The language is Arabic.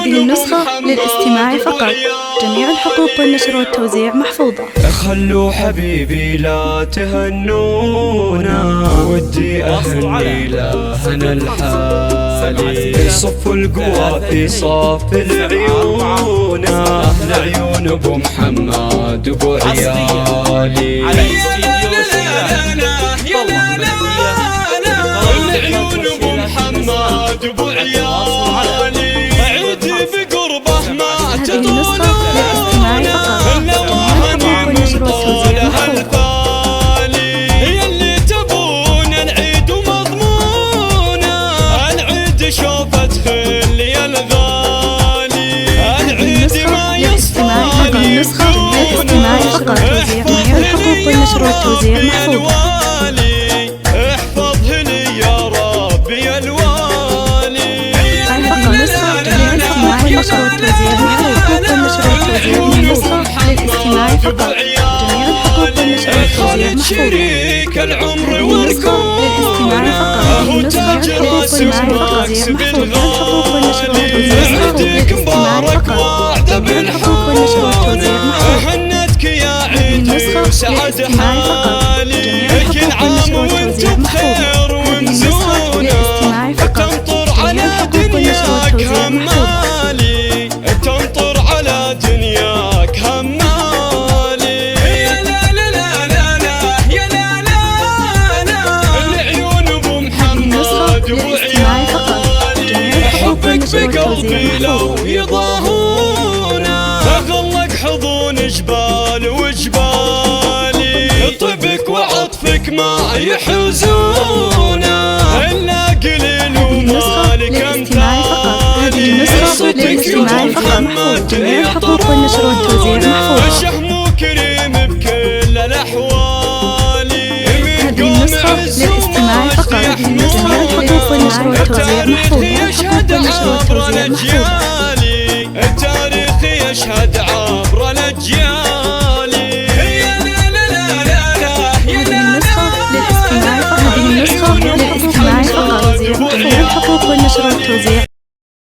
هذه النسخة للاستماع فقط. جميع الحقوق والنشر والتوزيع محفوظة. خلوا حبيبي لا تهنونا، ودي أهني لهنا الحالي. صفوا القوى في صف العيون، أهل عيون أبو محمد أبو عيالي. العيون أبو محمد أبو عيالي، عيدي بقربه ما تطولون، نواهني من طولها الفالي. يلي تبون العيد ومضمونه، العيد شوفت خلي الغالي، العيد ما يصفى للاستماع فقط. جميع الحقوق والنشر والتوزيع محفوظة. شريك العمر والكون، هو تاج راس وراس بالغالي. عيدك مبارك وعد بالحون، هنتك يا عيدي وسعد حالي. كل عام وانتم بخير ومزونة، تمطر على دنياك همالي، تمطر على دنياك همالي. يا لا لا لا لا لا، يا لا لا لا، العيون ابو محمد ابو عيالي. حبك بقلبي لو يضاهونا، اغلق حضون جبال وجبالي. طيبك وعطفك ما يحوزونا، الا قليل ومالك امثالي. صوتك يا محمد جميع الحقوق والنشر والتوزيع محفوظة. شهم كريم بكل الاحوال، من قوم عز ومجد يحموني. جميع الحقوق والنشر والتوزيع محفوظة.